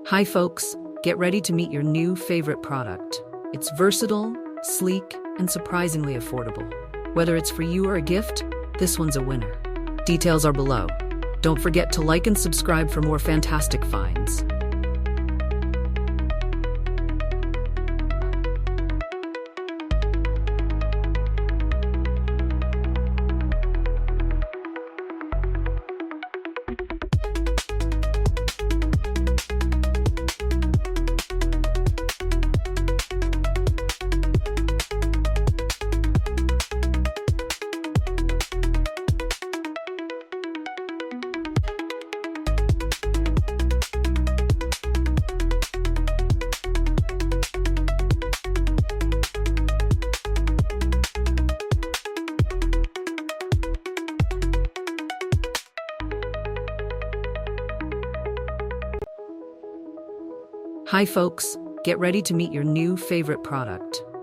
Hi folks, get ready to meet your new favorite product. It's versatile, sleek, and surprisingly affordable. Whether it's for you or a gift, this one's a winner. Details are below. Don't forget to like and subscribe for more fantastic finds. Hi folks, get ready to meet your new favorite product.